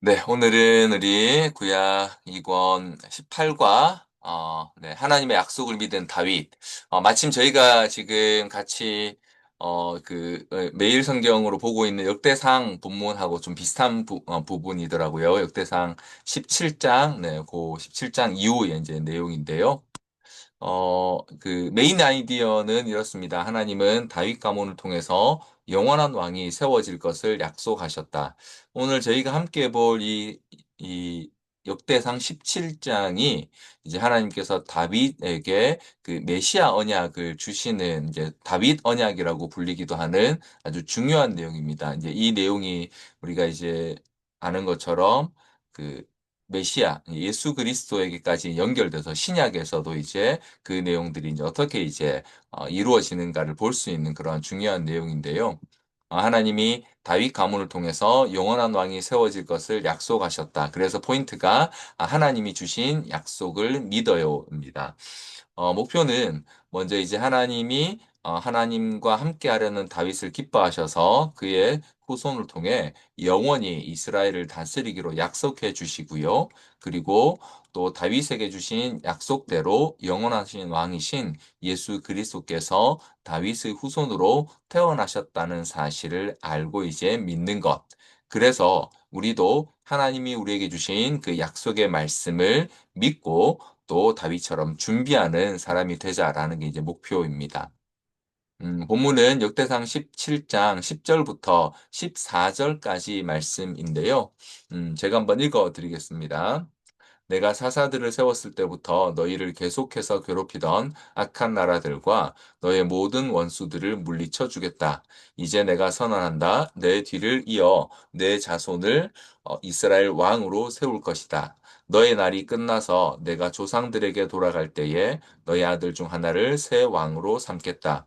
네, 오늘은 우리 구약 2권 18과 하나님의 약속을 믿은 다윗. 마침 저희가 지금 같이 매일 성경으로 보고 있는 역대상 본문하고 좀 비슷한 부분이더라고요. 역대상 17장, 네, 그 17장 이후의 이제 내용인데요. 그 메인 아이디어는 이렇습니다. 하나님은 다윗 가문을 통해서 영원한 왕이 세워질 것을 약속하셨다. 오늘 저희가 함께 볼 이 역대상 17장이 이제 하나님께서 다윗에게 그 메시아 언약을 주시는 이제 다윗 언약이라고 불리기도 하는 아주 중요한 내용입니다. 이제 이 내용이 우리가 이제 아는 것처럼 그 메시아, 예수 그리스도에게까지 연결돼서 신약에서도 이제 그 내용들이 이제 어떻게 이제 이루어지는가를 볼 수 있는 그런 중요한 내용인데요. 하나님이 다윗 가문을 통해서 영원한 왕이 세워질 것을 약속하셨다. 그래서 포인트가 하나님이 주신 약속을 믿어요입니다. 목표는 먼저 이제 하나님이 하나님과 함께 하려는 다윗을 기뻐하셔서 그의 후손을 통해 영원히 이스라엘을 다스리기로 약속해 주시고요. 그리고 또 다윗에게 주신 약속대로 영원하신 왕이신 예수 그리스도께서 다윗의 후손으로 태어나셨다는 사실을 알고 이제 믿는 것. 그래서 우리도 하나님이 우리에게 주신 그 약속의 말씀을 믿고 또 다윗처럼 준비하는 사람이 되자라는 게 이제 목표입니다. 본문은 역대상 17장 10절부터 14절까지 말씀인데요. 제가 한번 읽어 드리겠습니다. 내가 사사들을 세웠을 때부터 너희를 계속해서 괴롭히던 악한 나라들과 너의 모든 원수들을 물리쳐 주겠다. 이제 내가 선언한다. 내 뒤를 이어 내 자손을 이스라엘 왕으로 세울 것이다. 너의 날이 끝나서 내가 조상들에게 돌아갈 때에 너의 아들 중 하나를 새 왕으로 삼겠다.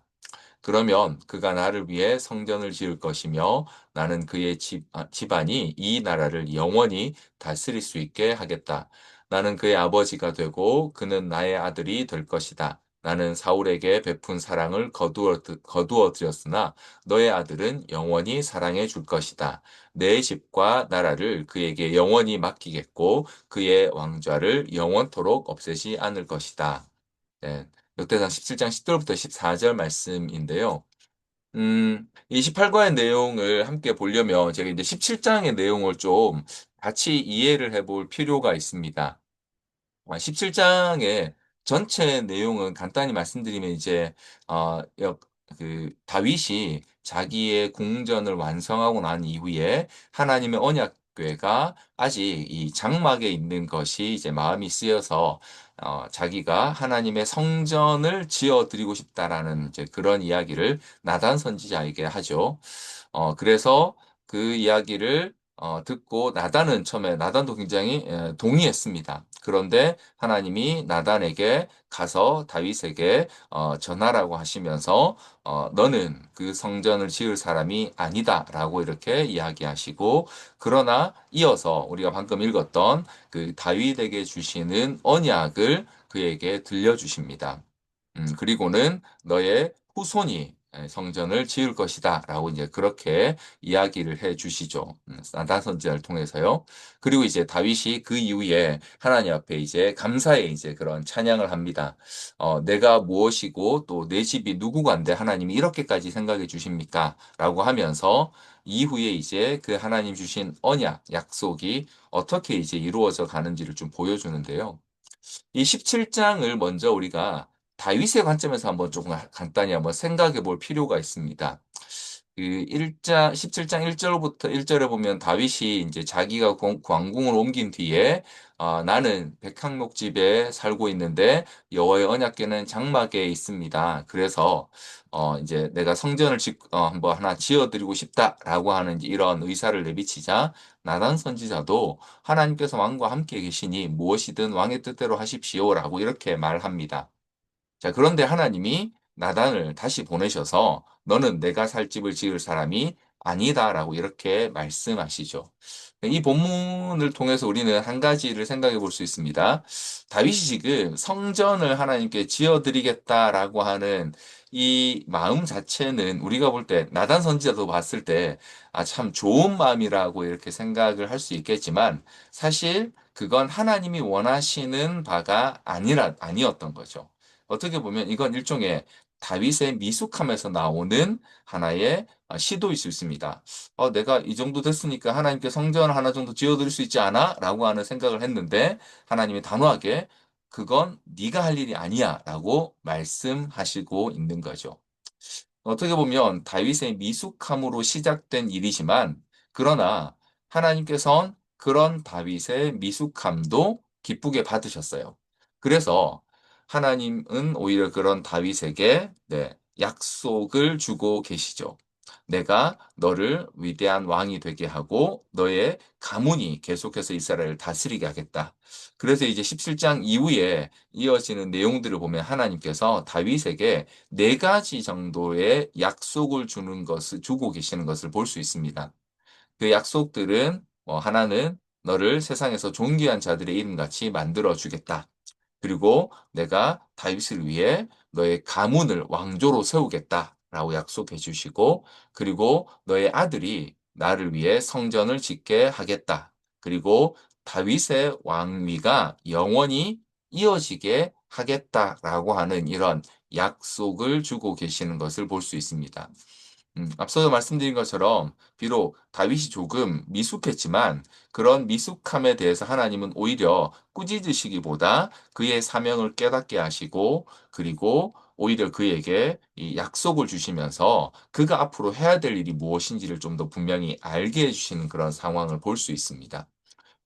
그러면 그가 나를 위해 성전을 지을 것이며 나는 그의 집안이 이 나라를 영원히 다스릴 수 있게 하겠다. 나는 그의 아버지가 되고 그는 나의 아들이 될 것이다. 나는 사울에게 베푼 사랑을 거두어 드렸으나 너의 아들은 영원히 사랑해 줄 것이다. 내 집과 나라를 그에게 영원히 맡기겠고 그의 왕좌를 영원토록 없애지 않을 것이다. 네. 역대상 17장 10절부터 14절 말씀인데요. 28과의 내용을 함께 보려면 제가 이제 17장의 내용을 좀 같이 이해를 해볼 필요가 있습니다. 17장의 전체 내용은 간단히 말씀드리면 이제 다윗이 자기의 궁전을 완성하고 난 이후에 하나님의 언약궤가 아직 이 장막에 있는 것이 이제 마음이 쓰여서 자기가 하나님의 성전을 지어 드리고 싶다라는 이제 그런 이야기를 나단 선지자에게 하죠. 그래서 그 이야기를 듣고 나단은 처음에 나단도 굉장히 동의했습니다. 그런데 하나님이 나단에게 가서 다윗에게 전하라고 하시면서 너는 그 성전을 지을 사람이 아니다라고 이렇게 이야기하시고 그러나 이어서 우리가 방금 읽었던 그 다윗에게 주시는 언약을 그에게 들려주십니다. 그리고는 너의 후손이 성전을 지을 것이다. 라고 이제 그렇게 이야기를 해 주시죠. 나단 선지자를 통해서요. 그리고 이제 다윗이 그 이후에 하나님 앞에 이제 감사의 이제 그런 찬양을 합니다. 내가 무엇이고 또 내 집이 누구간데 하나님이 이렇게까지 생각해 주십니까? 라고 하면서 이후에 이제 그 하나님 주신 언약, 약속이 어떻게 이제 이루어져 가는지를 좀 보여주는데요. 이 17장을 먼저 우리가 다윗의 관점에서 한번 조금 간단히 한번 생각해 볼 필요가 있습니다. 그 17장 1절부터 1절에 보면 다윗이 이제 자기가 왕궁을 옮긴 뒤에 나는 백향목집에 살고 있는데 여호와의 언약궤는 장막에 있습니다. 그래서 이제 내가 성전을 한번 하나 지어드리고 싶다라고 하는 이런 의사를 내비치자 나단 선지자도 하나님께서 왕과 함께 계시니 무엇이든 왕의 뜻대로 하십시오라고 이렇게 말합니다. 자, 그런데 하나님이 나단을 다시 보내셔서 너는 내가 살 집을 지을 사람이 아니다라고 이렇게 말씀하시죠. 이 본문을 통해서 우리는 한 가지를 생각해 볼 수 있습니다. 다윗이 지금 성전을 하나님께 지어드리겠다라고 하는 이 마음 자체는 우리가 볼 때, 나단 선지자도 봤을 때, 아, 참 좋은 마음이라고 이렇게 생각을 할 수 있겠지만, 사실 그건 하나님이 원하시는 바가 아니었던 거죠. 어떻게 보면 이건 일종의 다윗의 미숙함에서 나오는 하나의 시도일 수 있습니다. 내가 이 정도 됐으니까 하나님께 성전 하나 정도 지어드릴 수 있지 않아? 라고 하는 생각을 했는데 하나님이 단호하게 그건 네가 할 일이 아니야 라고 말씀하시고 있는 거죠. 어떻게 보면 다윗의 미숙함으로 시작된 일이지만 그러나 하나님께서는 그런 다윗의 미숙함도 기쁘게 받으셨어요. 그래서 하나님은 오히려 그런 다윗에게 약속을 주고 계시죠. 내가 너를 위대한 왕이 되게 하고 너의 가문이 계속해서 이스라엘을 다스리게 하겠다. 그래서 이제 17장 이후에 이어지는 내용들을 보면 하나님께서 다윗에게 네 가지 정도의 약속을 주고 계시는 것을 볼 수 있습니다. 그 약속들은 하나는 너를 세상에서 존귀한 자들의 이름같이 만들어 주겠다. 그리고 내가 다윗을 위해 너의 가문을 왕조로 세우겠다라고 약속해 주시고, 그리고 너의 아들이 나를 위해 성전을 짓게 하겠다. 그리고 다윗의 왕위가 영원히 이어지게 하겠다라고 하는 이런 약속을 주고 계시는 것을 볼 수 있습니다. 앞서도 말씀드린 것처럼 비록 다윗이 조금 미숙했지만 그런 미숙함에 대해서 하나님은 오히려 꾸짖으시기보다 그의 사명을 깨닫게 하시고 그리고 오히려 그에게 이 약속을 주시면서 그가 앞으로 해야 될 일이 무엇인지를 좀 더 분명히 알게 해주시는 그런 상황을 볼 수 있습니다.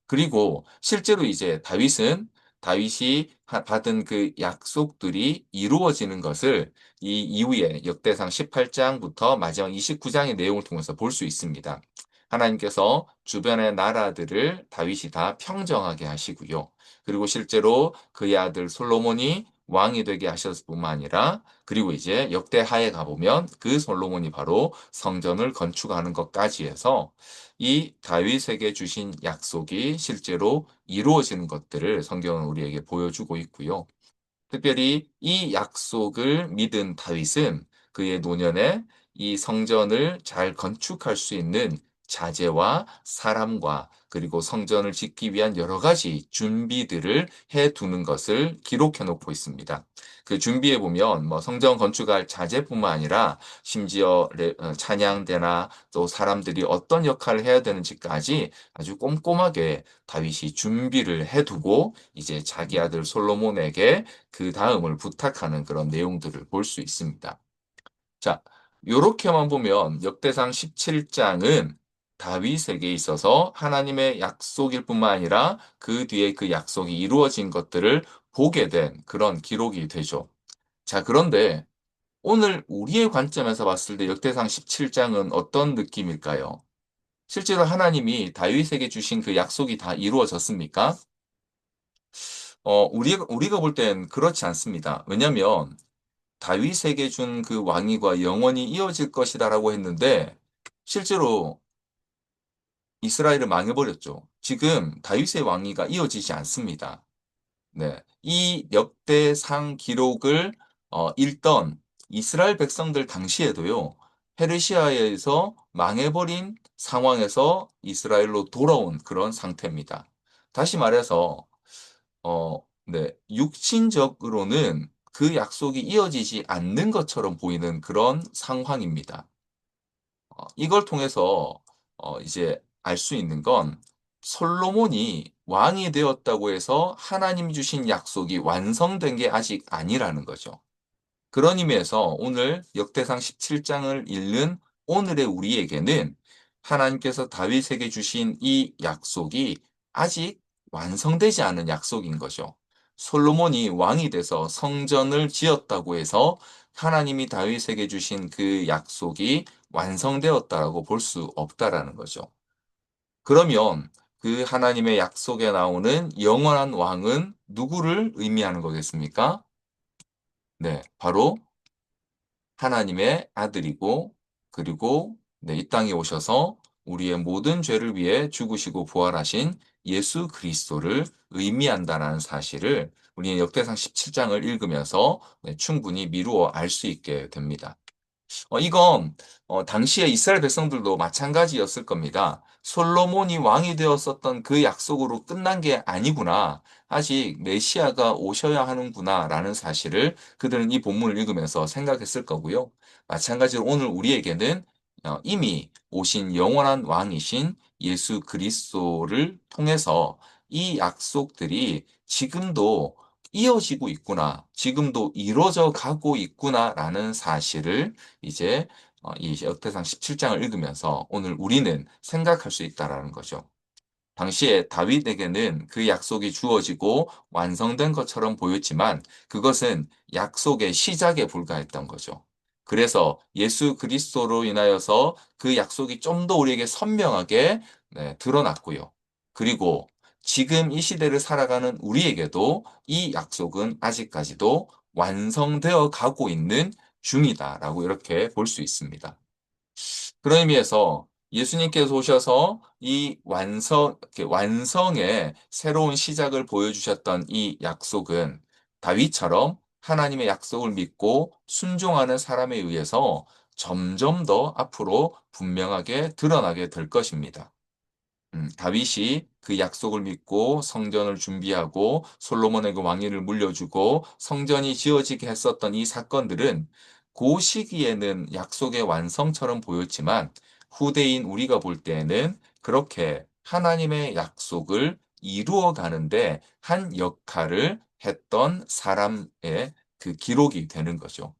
그리고 실제로 이제 다윗이 받은 그 약속들이 이루어지는 것을 이 이후에 역대상 18장부터 마지막 29장의 내용을 통해서 볼 수 있습니다. 하나님께서 주변의 나라들을 다윗이 다 평정하게 하시고요. 그리고 실제로 그의 아들 솔로몬이 왕이 되게 하셨을 뿐만 아니라 그리고 이제 역대하에 가보면 그 솔로몬이 바로 성전을 건축하는 것까지 해서 이 다윗에게 주신 약속이 실제로 이루어지는 것들을 성경은 우리에게 보여주고 있고요. 특별히 이 약속을 믿은 다윗은 그의 노년에 이 성전을 잘 건축할 수 있는 자재와 사람과 그리고 성전을 짓기 위한 여러 가지 준비들을 해 두는 것을 기록해 놓고 있습니다. 그 준비해 보면 뭐 성전 건축할 자재뿐만 아니라 심지어 찬양대나 또 사람들이 어떤 역할을 해야 되는지까지 아주 꼼꼼하게 다윗이 준비를 해 두고 이제 자기 아들 솔로몬에게 그 다음을 부탁하는 그런 내용들을 볼 수 있습니다. 자, 요렇게만 보면 역대상 17장은 다윗에게 있어서 하나님의 약속일 뿐만 아니라 그 뒤에 그 약속이 이루어진 것들을 보게 된 그런 기록이 되죠. 자, 그런데 오늘 우리의 관점에서 봤을 때 역대상 17장은 어떤 느낌일까요? 실제로 하나님이 다윗에게 주신 그 약속이 다 이루어졌습니까? 우리가 볼 땐 그렇지 않습니다. 왜냐면 다윗에게 준 그 왕위가 영원히 이어질 것이다라고 했는데 실제로 이스라엘은 망해버렸죠. 지금 다윗의 왕위가 이어지지 않습니다. 네. 이 역대상 기록을 읽던 이스라엘 백성들 당시에도요. 페르시아에서 망해버린 상황에서 이스라엘로 돌아온 그런 상태입니다. 다시 말해서 네. 육신적으로는 그 약속이 이어지지 않는 것처럼 보이는 그런 상황입니다. 이걸 통해서 이제 알 수 있는 건 솔로몬이 왕이 되었다고 해서 하나님이 주신 약속이 완성된 게 아직 아니라는 거죠. 그런 의미에서 오늘 역대상 17장을 읽는 오늘의 우리에게는 하나님께서 다윗에게 주신 이 약속이 아직 완성되지 않은 약속인 거죠. 솔로몬이 왕이 돼서 성전을 지었다고 해서 하나님이 다윗에게 주신 그 약속이 완성되었다라고 볼 수 없다라는 거죠. 그러면 그 하나님의 약속에 나오는 영원한 왕은 누구를 의미하는 거겠습니까? 네, 바로 하나님의 아들이고 그리고 네, 이 땅에 오셔서 우리의 모든 죄를 위해 죽으시고 부활하신 예수 그리스도를 의미한다는 사실을 우리는 역대상 17장을 읽으면서 네, 충분히 미루어 알 수 있게 됩니다. 이건 당시에 이스라엘 백성들도 마찬가지였을 겁니다. 솔로몬이 왕이 되었었던 그 약속으로 끝난 게 아니구나. 아직 메시아가 오셔야 하는구나라는 사실을 그들은 이 본문을 읽으면서 생각했을 거고요. 마찬가지로 오늘 우리에게는 이미 오신 영원한 왕이신 예수 그리스도를 통해서 이 약속들이 지금도 이어지고 있구나, 지금도 이루어져 가고 있구나라는 사실을 이제 이 역대상 17장을 읽으면서 오늘 우리는 생각할 수 있다라는 거죠. 당시에 다윗에게는 그 약속이 주어지고 완성된 것처럼 보였지만 그것은 약속의 시작에 불과했던 거죠. 그래서 예수 그리스도로 인하여서 그 약속이 좀 더 우리에게 선명하게 네, 드러났고요. 그리고 지금 이 시대를 살아가는 우리에게도 이 약속은 아직까지도 완성되어 가고 있는 중이다라고 이렇게 볼 수 있습니다. 그런 의미에서 예수님께서 오셔서 이 이렇게 완성의 새로운 시작을 보여주셨던 이 약속은 다윗처럼 하나님의 약속을 믿고 순종하는 사람에 의해서 점점 더 앞으로 분명하게 드러나게 될 것입니다. 다윗이 그 약속을 믿고 성전을 준비하고 솔로몬의 그 왕위를 물려주고 성전이 지어지게 했었던 이 사건들은 그 시기에는 약속의 완성처럼 보였지만 후대인 우리가 볼 때에는 그렇게 하나님의 약속을 이루어 가는데 한 역할을 했던 사람의 그 기록이 되는 거죠.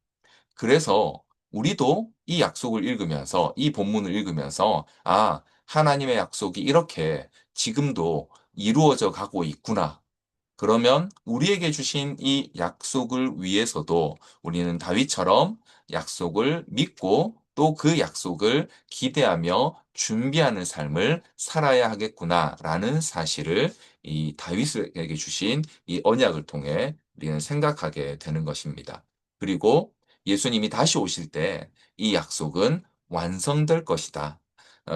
그래서 우리도 이 약속을 읽으면서, 이 본문을 읽으면서, 아, 하나님의 약속이 이렇게 지금도 이루어져 가고 있구나. 그러면 우리에게 주신 이 약속을 위해서도 우리는 다윗처럼 약속을 믿고 또 그 약속을 기대하며 준비하는 삶을 살아야 하겠구나라는 사실을 이 다윗에게 주신 이 언약을 통해 우리는 생각하게 되는 것입니다. 그리고 예수님이 다시 오실 때 이 약속은 완성될 것이다.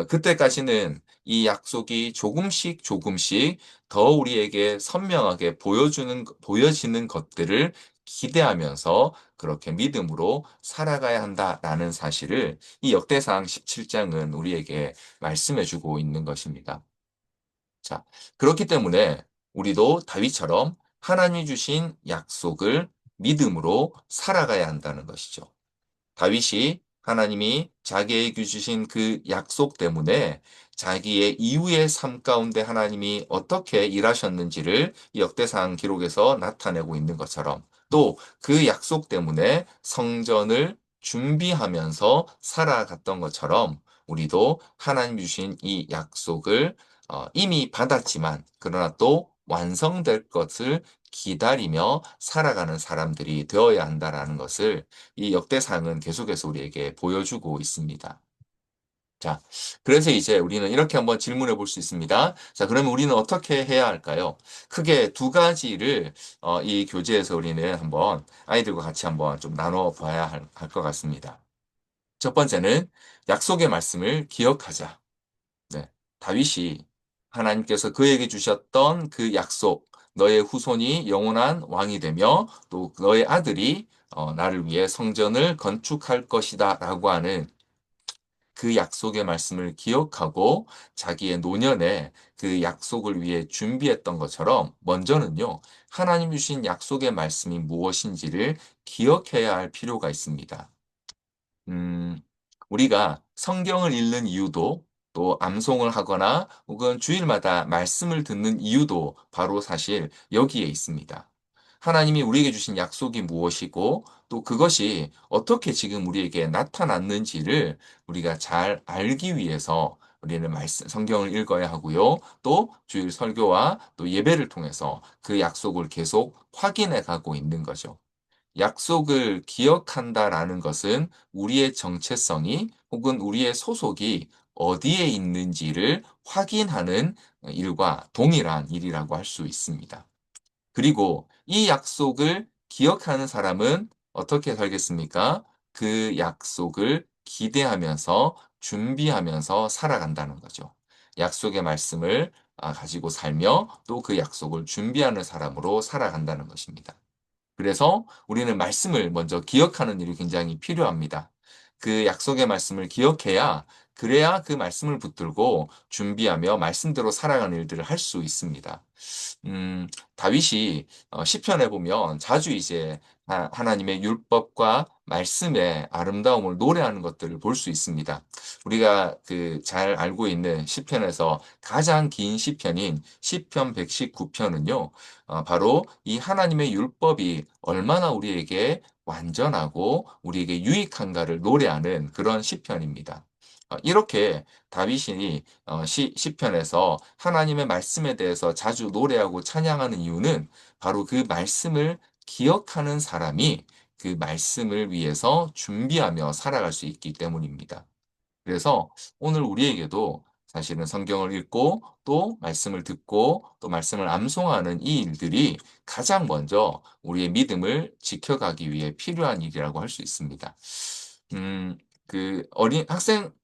그때까지는 이 약속이 조금씩 조금씩 더 우리에게 선명하게 보여지는 것들을 기대하면서 그렇게 믿음으로 살아가야 한다라는 사실을 이 역대상 17장은 우리에게 말씀해 주고 있는 것입니다. 자, 그렇기 때문에 우리도 다윗처럼 하나님이 주신 약속을 믿음으로 살아가야 한다는 것이죠. 다윗이 하나님이 자기에게 주신 그 약속 때문에 자기의 이후의 삶 가운데 하나님이 어떻게 일하셨는지를 이 역대상 기록에서 나타내고 있는 것처럼 또 그 약속 때문에 성전을 준비하면서 살아갔던 것처럼 우리도 하나님 주신 이 약속을 이미 받았지만 그러나 또 완성될 것을 기다리며 살아가는 사람들이 되어야 한다라는 것을 이 역대상은 계속해서 우리에게 보여주고 있습니다. 자, 그래서 이제 우리는 이렇게 한번 질문해 볼 수 있습니다. 자, 그러면 우리는 어떻게 해야 할까요? 크게 두 가지를 이 교재에서 우리는 한번 아이들과 같이 한번 좀 나눠 봐야 할 것 같습니다. 첫 번째는 약속의 말씀을 기억하자. 네. 다윗이 하나님께서 그에게 주셨던 그 약속, 너의 후손이 영원한 왕이 되며 또 너의 아들이 나를 위해 성전을 건축할 것이다 라고 하는 그 약속의 말씀을 기억하고 자기의 노년에 그 약속을 위해 준비했던 것처럼 먼저는요, 하나님 주신 약속의 말씀이 무엇인지를 기억해야 할 필요가 있습니다. 음, 우리가 성경을 읽는 이유도 또 암송을 하거나 혹은 주일마다 말씀을 듣는 이유도 바로 사실 여기에 있습니다. 하나님이 우리에게 주신 약속이 무엇이고 또 그것이 어떻게 지금 우리에게 나타났는지를 우리가 잘 알기 위해서 우리는 성경을 읽어야 하고요. 또 주일 설교와 또 예배를 통해서 그 약속을 계속 확인해 가고 있는 거죠. 약속을 기억한다라는 것은 우리의 정체성이 혹은 우리의 소속이 어디에 있는지를 확인하는 일과 동일한 일이라고 할 수 있습니다. 그리고 이 약속을 기억하는 사람은 어떻게 살겠습니까? 그 약속을 기대하면서 준비하면서 살아간다는 거죠. 약속의 말씀을 가지고 살며 또 그 약속을 준비하는 사람으로 살아간다는 것입니다. 그래서 우리는 말씀을 먼저 기억하는 일이 굉장히 필요합니다. 그 약속의 말씀을 기억해야 그래야 그 말씀을 붙들고 준비하며 말씀대로 살아가는 일들을 할 수 있습니다. 다윗이 시편에 보면 자주 이제 하나님의 율법과 말씀의 아름다움을 노래하는 것들을 볼 수 있습니다. 우리가 그 잘 알고 있는 시편에서 가장 긴 시편인 시편 119편은요. 바로 이 하나님의 율법이 얼마나 우리에게 완전하고 우리에게 유익한가를 노래하는 그런 시편입니다. 이렇게 다윗이 시편에서 하나님의 말씀에 대해서 자주 노래하고 찬양하는 이유는 바로 그 말씀을 기억하는 사람이 그 말씀을 위해서 준비하며 살아갈 수 있기 때문입니다. 그래서 오늘 우리에게도 사실은 성경을 읽고 또 말씀을 듣고 또 말씀을 암송하는 이 일들이 가장 먼저 우리의 믿음을 지켜가기 위해 필요한 일이라고 할 수 있습니다. 음,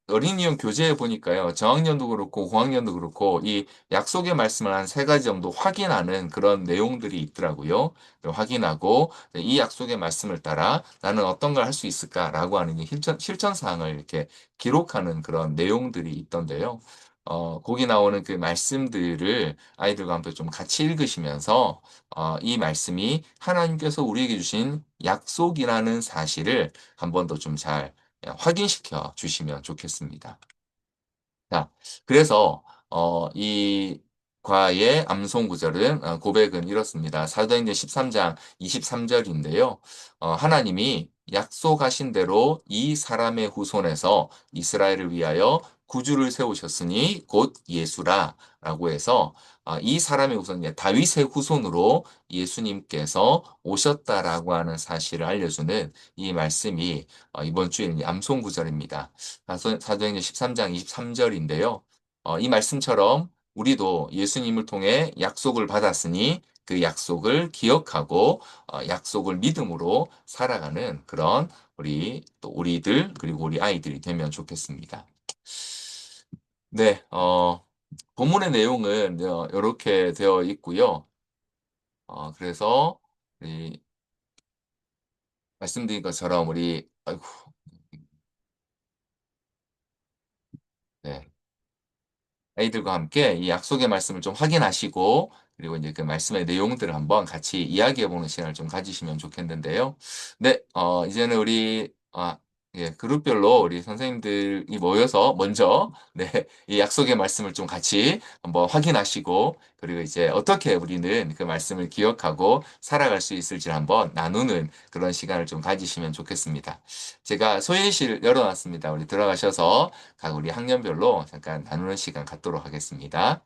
어린이용 교재에 보니까요, 저학년도 그렇고 고학년도 그렇고 이 약속의 말씀을 한 세 가지 정도 확인하는 그런 내용들이 있더라고요. 확인하고 이 약속의 말씀을 따라 나는 어떤 걸 할 수 있을까라고 하는 이 실천 사항을 이렇게 기록하는 그런 내용들이 있던데요. 거기 나오는 그 말씀들을 아이들과 함께 좀 같이 읽으시면서 이 말씀이 하나님께서 우리에게 주신 약속이라는 사실을 한 번 더 좀 잘 확인시켜 주시면 좋겠습니다. 자, 그래서 이 과의 암송 구절은 고백은 이렇습니다. 사도행전 13장 23절인데요. 하나님이 약속하신 대로 이 사람의 후손에서 이스라엘을 위하여 구주를 세우셨으니 곧 예수라라고 해서 이 사람의 후손, 다윗의 후손으로 예수님께서 오셨다라고 하는 사실을 알려주는 이 말씀이 이번 주에 암송 구절입니다. 사도행전 13장 23절인데요. 이 말씀처럼 우리도 예수님을 통해 약속을 받았으니 그 약속을 기억하고 약속을 믿음으로 살아가는 그런 우리들 그리고 우리 아이들이 되면 좋겠습니다. 네, 본문의 내용은 이렇게 되어 있고요. 그래서 우리 말씀드린 것처럼 아이고, 네. 아이들과 함께 이 약속의 말씀을 좀 확인하시고 그리고 이제 그 말씀의 내용들을 한번 같이 이야기해 보는 시간을 좀 가지시면 좋겠는데요. 네, 이제는 예, 그룹별로 우리 선생님들이 모여서 먼저 네, 이 약속의 말씀을 좀 같이 한번 확인하시고 그리고 이제 어떻게 우리는 그 말씀을 기억하고 살아갈 수 있을지 한번 나누는 그런 시간을 좀 가지시면 좋겠습니다. 제가 소회실 열어놨습니다. 우리 들어가셔서 각 우리 학년별로 잠깐 나누는 시간 갖도록 하겠습니다.